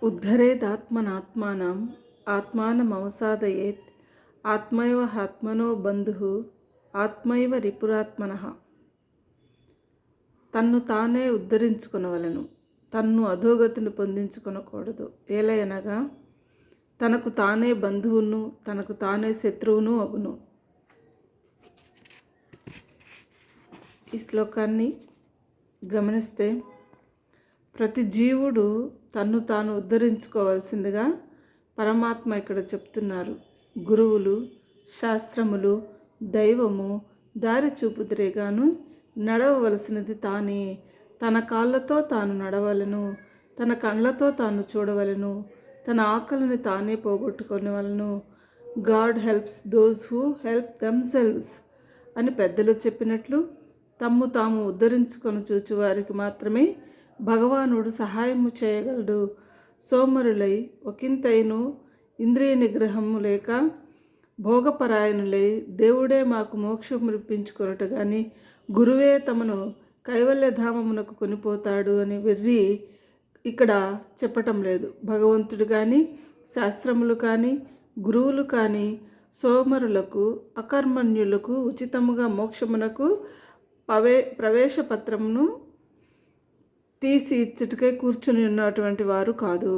ఉద్ధరేదాత్మనాత్మానం ఆత్మానమవసాదయేత్ ఆత్మైవ ఆత్మనో బంధుః ఆత్మైవ రిపురాత్మనః. తన్ను తానే ఉద్ధరించుకొనవలెను, తన్ను అధోగతిని పొందించుకొనకూడదు. ఏలయనగా తనకు తానే బంధువును తనకు తానే శత్రువును అగును. ఈ శ్లోకాన్ని గమనిస్తే ప్రతి జీవుడు తన్ను తాను ఉద్ధరించుకోవాల్సిందిగా పరమాత్మ ఇక్కడ చెప్తున్నారు. గురువులు, శాస్త్రములు, దైవము దారి చూపుదురేగాను నడవవలసినది తానే. తన కాళ్ళతో తాను నడవలను, తన కళ్ళతో తాను చూడవలను, తన ఆకలిని తానే పోగొట్టుకొనవలను. God helps those who help themselves అని పెద్దలు చెప్పినట్లు తమ్ము తాము ఉద్ధరించుకొని చూచువారికి మాత్రమే భగవానుడు సహాయము చేయగలడు. సోమరులై ఒకంతైను ఇంద్రియ నిగ్రహము లేక భోగపరాయణులై దేవుడే మాకు మోక్షము ఇప్పించుకొనుట గాని గురువే తమను కైవల్యధామమునకు కొనిపోతాడు అని వెర్రి ఇక్కడ చెప్పటం లేదు. భగవంతుడు కానీ, శాస్త్రములు కానీ, గురువులు కానీ సోమరులకు, అకర్మణ్యులకు ఉచితముగా మోక్షమునకు ప్రవేశపత్రమును తీసి ఇచ్చుటకై కూర్చుని ఉన్నటువంటి వారు కాదు.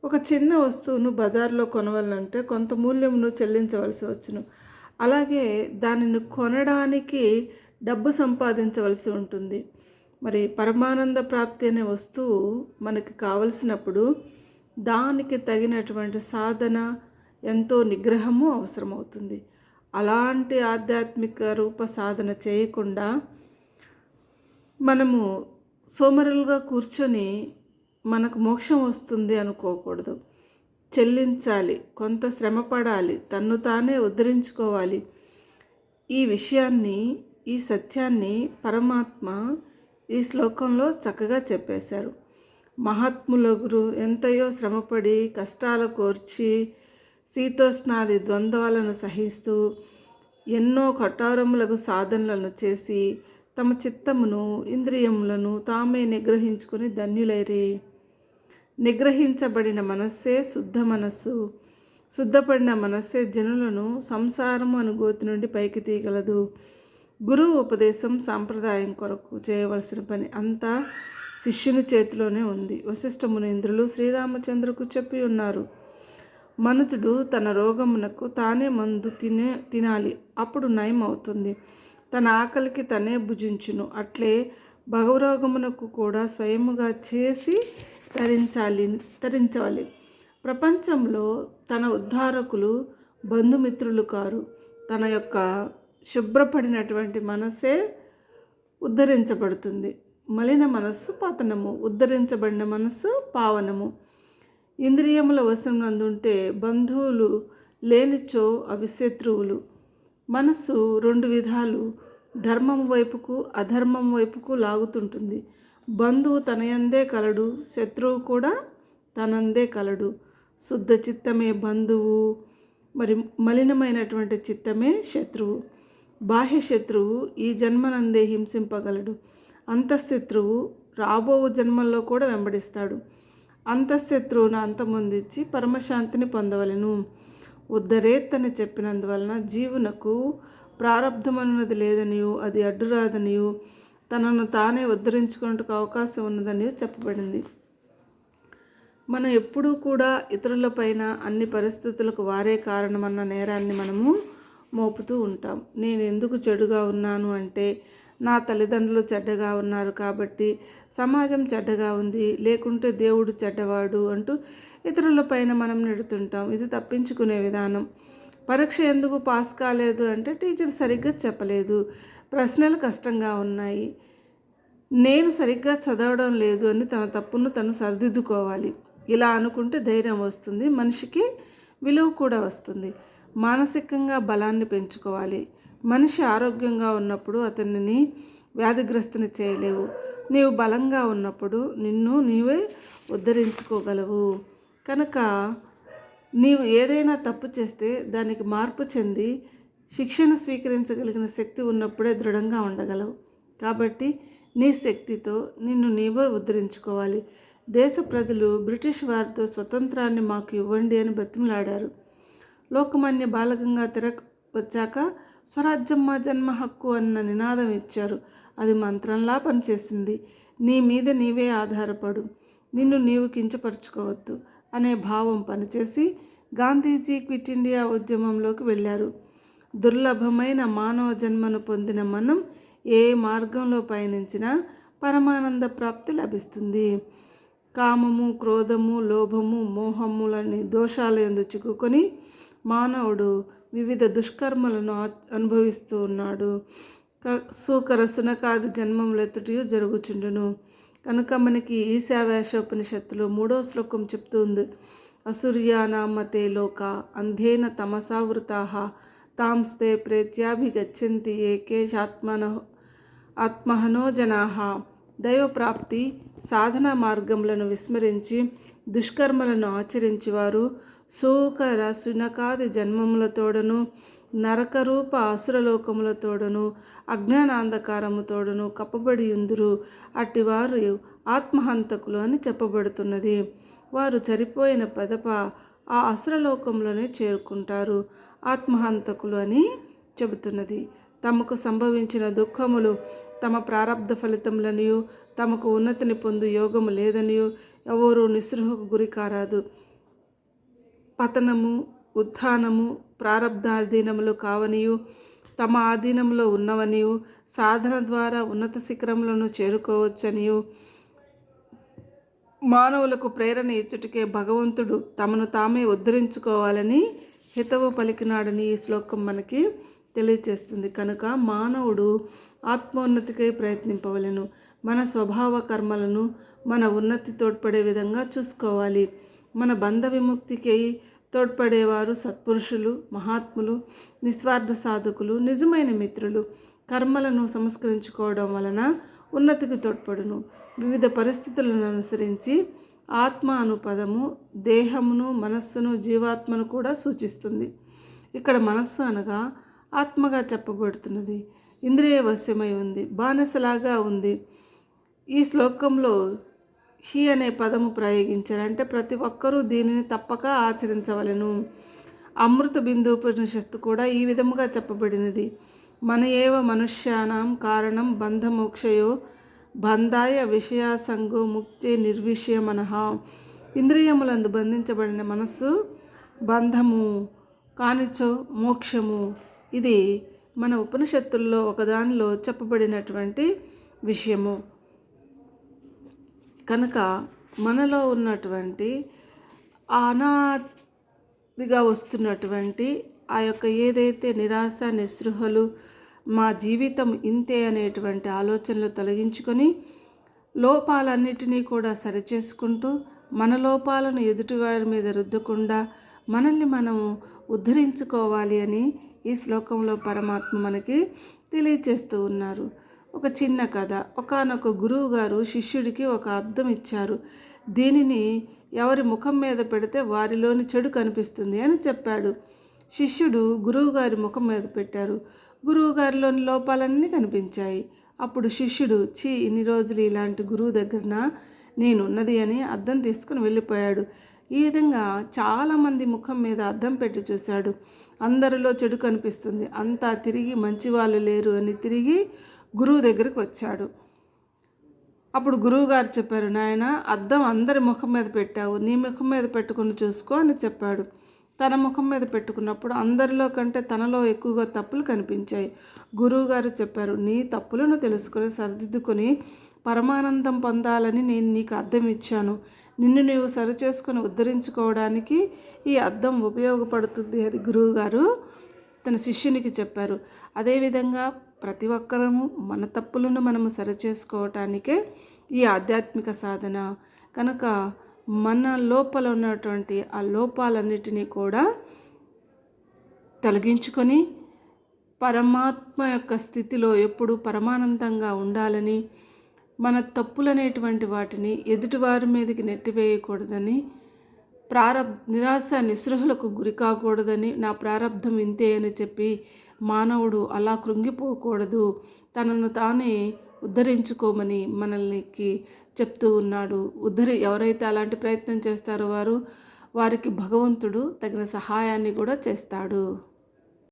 ఒక చిన్న వస్తువును బజార్లో కొనవాలంటే కొంత మూల్యమును చెల్లించవలసి వచ్చును. అలాగే దానిని కొనడానికి డబ్బు సంపాదించవలసి ఉంటుంది. మరి పరమానంద ప్రాప్తి అనే వస్తువు మనకి కావలసినప్పుడు దానికి తగినటువంటి సాధన, ఎంతో నిగ్రహము అవసరమవుతుంది. అలాంటి ఆధ్యాత్మిక రూప సాధన చేయకుండా మనము సోమరులుగా కూర్చొని మనకు మోక్షం వస్తుంది అనుకోకూడదు. చెల్లించాలి, కొంత శ్రమ పడాలి, తన్ను తానే ఉద్ధరించుకోవాలి. ఈ విషయాన్ని, ఈ సత్యాన్ని పరమాత్మ ఈ శ్లోకంలో చక్కగా చెప్పేశారు. మహాత్ములగురు ఎంతయో శ్రమపడి కష్టాలు కోర్చి శీతోష్ణాది ద్వంద్వాలను సహిస్తూ ఎన్నో కఠోరములకు సాధనలను చేసి తమ చిత్తమును, ఇంద్రియములను తామే నిగ్రహించుకొని ధన్యులైరే. నిగ్రహించబడిన మనస్సే శుద్ధ మనస్సు. శుద్ధపడిన మనస్సే జనులను సంసారము అను గోతి నుండి పైకి తీయగలదు. గురువు ఉపదేశం సాంప్రదాయం కొరకు చేయవలసిన పని అంతా శిష్యుని చేతిలోనే ఉంది. వశిష్ఠ మునీంద్రులు శ్రీరామచంద్రకు చెప్పి ఉన్నారు. మనుజుడు తన రోగమునకు తానే మందు తినాలి, అప్పుడు నయం అవుతుంది. తన ఆకలికి తనే భుజించును. అట్లే భగవరోగమునకు కూడా స్వయముగా చేసి తరించాలి. ప్రపంచంలో తన ఉద్ధారకులు బంధుమిత్రులు కారు. తన యొక్క శుభ్రపడినటువంటి మనస్సే ఉద్ధరించబడుతుంది. మలిన మనస్సు పతనము, ఉద్ధరించబడిన మనస్సు పావనము. ఇంద్రియముల వశం నందుంటే బంధువులు లేనిచో అవి శత్రువులు. మనస్సు రెండు విధాలు, ధర్మం వైపుకు అధర్మం వైపుకు లాగుతుంటుంది. బంధువు తనయందే కలడు, శత్రువు కూడా తనందే కలడు. శుద్ధ చిత్తమే బంధువు, మరి మలినమైనటువంటి చిత్తమే శత్రువు. బాహ్య శత్రువు ఈ జన్మనందే హింసింపగలడు. అంతఃశత్రువు రాబో జన్మల్లో కూడా వెంబడిస్తాడు. అంతఃశత్రువును అంతమొందించి పరమశాంతిని పొందవలెను. ఉద్ధరేత్తని చెప్పినందువలన జీవునకు ప్రారబ్ధమన్నది లేదనియు, అది అడ్డురాదనియు, తనను తానే ఉద్ధరించుకున్నట్టుకు అవకాశం ఉన్నదనియు చెప్పబడింది. మనం ఎప్పుడూ కూడా ఇతరులపైన అన్ని పరిస్థితులకు వారే కారణమన్న నేరాన్ని మనము మోపుతూ ఉంటాం. నేను ఎందుకు చెడుగా ఉన్నాను అంటే నా తల్లిదండ్రులు చెడ్డగా ఉన్నారు కాబట్టి సమాజం చెడ్డగా ఉంది, లేకుంటే దేవుడు చెడ్డవాడు అంటూ ఇతరులపైన మనం నెడుతుంటాం. ఇది తప్పించుకునే విధానం. పరీక్ష ఎందుకు పాస్ కాలేదు అంటే టీచర్ సరిగ్గా చెప్పలేదు, ప్రశ్నలు కష్టంగా ఉన్నాయి, నేను సరిగ్గా చదవడం లేదు అని తన తప్పును తను సరిదిద్దుకోవాలి. ఇలా అనుకుంటే ధైర్యం వస్తుంది, మనిషికి విలువ కూడా వస్తుంది. మానసికంగా బలాన్ని పెంచుకోవాలి. మనిషి ఆరోగ్యంగా ఉన్నప్పుడు అతనిని వ్యాధిగ్రస్తుని చేయలేవు. నీవు బలంగా ఉన్నప్పుడు నిన్ను నీవే ఉద్ధరించుకోగలవు. కనుక నీవు ఏదైనా తప్పు చేస్తే దానికి మార్పు చెంది శిక్షణ స్వీకరించగలిగిన శక్తి ఉన్నప్పుడే దృఢంగా ఉండగలవు. కాబట్టి నీ శక్తితో నిన్ను నీవే ఉద్ధరించుకోవాలి. దేశ ప్రజలు బ్రిటిష్ వారితో స్వతంత్రాన్ని మాకు ఇవ్వండి అని బతిమలాడారు. లోకమాన్య బాలగంగా తిరగ వచ్చాక స్వరాజ్యం మా జన్మ హక్కు అన్న నినాదం ఇచ్చారు. అది మంత్రంలా పనిచేసింది. నీ మీద నీవే ఆధారపడు, నిన్ను నీవు కించపరుచుకోవద్దు అనే భావం పనిచేసి గాంధీజీ క్విట్ ఇండియా ఉద్యమంలోకి వెళ్ళారు. దుర్లభమైన మానవ జన్మను పొందిన మనం ఏ మార్గంలో పయనించినా పరమానంద ప్రాప్తి లభిస్తుంది. కామము, క్రోధము, లోభము, మోహములని దోషాల యందు చిక్కుకొని మానవుడు వివిధ దుష్కర్మలను అనుభవిస్తూ ఉన్నాడు. సూకర సునకాది జన్మములెత్తుటయు జరుగుచుండును. కనుక మనకి ఈశావాస్యోపనిషత్తులో 3వ శ్లోకం చెప్తుంది, అసూర్యానామతే లోక అంధేన తమసావృతాః తాంస్తే ప్రేత్యాభిగచ్చంతి ఆత్మహనో జనాః. దైవప్రాప్తి సాధన మార్గములను విస్మరించి దుష్కర్మలను ఆచరించేవారు సూకర సునకాది జన్మములతోడను నరకరూప అసురలోకములతోడను అజ్ఞానాంధకారముతోడను కప్పబడి ఉందురు. అట్టివారు ఆత్మహంతకులు అని చెప్పబడుతున్నది. వారు చనిపోయిన పెదప ఆ అసురలోకంలోనే చేరుకుంటారు. ఆత్మహంతకులు అని చెబుతున్నది. తమకు సంభవించిన దుఃఖములు తమ ప్రారబ్ధ ఫలితములనియు తమకు ఉన్నతిని పొందు యోగము లేదనియు ఎవరూ నిస్పృహకు గురి కారాదు. పతనము ఉత్థానము ప్రారబ్ధాధీనములు కావనియు తమ ఆధీనంలో ఉన్నవనియు సాధన ద్వారా ఉన్నత శిఖరములను చేరుకోవచ్చనియు మానవులకు ప్రేరణ ఇచ్చుటకే భగవంతుడు తమను తామే ఉద్ధరించుకోవాలని హితవు పలికినాడని ఈ శ్లోకం మనకి తెలియచేస్తుంది. కనుక మానవుడు ఆత్మోన్నతికై ప్రయత్నింపవలెను. మన స్వభావ కర్మలను మన ఉన్నతి తోడ్పడే విధంగా చూసుకోవాలి. మన బంధ విముక్తికై తోడ్పడేవారు సత్పురుషులు, మహాత్ములు, నిస్వార్థ సాధకులు, నిజమైన మిత్రులు. కర్మలను సంస్కరించుకోవడం వలన ఉన్నతికి తోడ్పడును. వివిధ పరిస్థితులను అనుసరించి ఆత్మ అను పదము దేహమును, మనస్సును, జీవాత్మను కూడా సూచిస్తుంది. ఇక్కడ మనస్సు అనగా ఆత్మగా చెప్పబడుతున్నది. ఇంద్రియ వశ్యమై ఉంది, బానిసలాగా ఉంది. ఈ శ్లోకంలో హి అనే పదము ప్రయోగించారు. అంటే ప్రతి ఒక్కరూ దీనిని తప్పక ఆచరించవలెను. అమృత బిందూపనిషత్తు కూడా ఈ విధముగా చెప్పబడినది. మన ఏవ మనుష్యానాం కారణం బంధమోక్షయో బంధాయ విషయాసంగో ముక్తి నిర్విషయమనః. ఇంద్రియములందు బంధించబడిన మనస్సు బంధము కానిచో మోక్షము. ఇది మన ఉపనిషత్తుల్లో ఒకదానిలో చెప్పబడినటువంటి విషయము. కనుక మనలో ఉన్నటువంటి అనాదిగా వస్తున్నటువంటి ఆ యొక్క ఏదైతే నిరాశ, నిస్పృహలు, మా జీవితం ఇంతే అనేటువంటి ఆలోచనలు తొలగించుకొని లోపాలన్నిటినీ కూడా సరిచేసుకుంటూ మన లోపాలను ఎదుటివారి మీద రుద్దకుండా మనల్ని మనం ఉద్ధరించుకోవాలి అని ఈ శ్లోకంలో పరమాత్మ మనకి తెలియచేస్తూ ఉన్నారు. ఒక చిన్న కథ. ఒకానొక గురువు గారు శిష్యుడికి ఒక అద్దం ఇచ్చారు. దీనిని ఎవరి ముఖం మీద పెడితే వారిలోని చెడు కనిపిస్తుంది అని చెప్పాడు. శిష్యుడు గురువుగారి ముఖం మీద పెట్టారు. గురువుగారిలోని లోపాలన్నీ కనిపించాయి. అప్పుడు శిష్యుడు ఇన్ని రోజులు ఇలాంటి గురువు దగ్గర నేనున్నది అని అద్దం తీసుకుని వెళ్ళిపోయాడు. ఈ విధంగా చాలామంది ముఖం మీద అద్దం పెట్టి చూశాడు. అందరిలో చెడు కనిపిస్తుంది, అంతా తిరిగి మంచి వాళ్ళు లేరు అని తిరిగి గురువు దగ్గరికి వచ్చాడు. అప్పుడు గురువుగారు చెప్పారు, నాయన అద్దం అందరి ముఖం మీద పెట్టావు, నీ ముఖం మీద పెట్టుకుని చూసుకో అని చెప్పాడు. తన ముఖం మీద పెట్టుకున్నప్పుడు అందరిలో కంటే తనలో ఎక్కువగా తప్పులు కనిపించాయి. గురువుగారు చెప్పారు, నీ తప్పులను తెలుసుకొని సరిదిద్దుకొని పరమానందం పొందాలని నేను నీకు అద్దం ఇచ్చాను. నిన్ను నీవు సరిచేసుకొని ఉద్ధరించుకోవడానికి ఈ అద్దం ఉపయోగపడుతుంది అని గురువుగారు తన శిష్యునికి చెప్పారు. అదేవిధంగా ప్రతి ఒక్కరము మన తప్పులను మనము సరిచేసుకోవటానికే ఈ ఆధ్యాత్మిక సాధన. కనుక మన లోపల ఉన్నటువంటి ఆ లోపాలన్నిటినీ కూడా తొలగించుకొని పరమాత్మ యొక్క స్థితిలో ఎప్పుడు పరమానందంగా ఉండాలని, మన తప్పులనేటువంటి వాటిని ఎదుటివారి మీదకి నెట్టివేయకూడదని, నిరాశ నిస్పృహలకు గురి కాకూడదని, నా ప్రారంధం ఇంతే అని చెప్పి మానవుడు అలా కృంగిపోకూడదు. తనను తానే ఉద్ధరించుకోమని మనల్నికి చెప్తూ ఉన్నాడు. ఎవరైతే అలాంటి ప్రయత్నం చేస్తారో వారికి భగవంతుడు తగిన సహాయాన్ని కూడా చేస్తాడు.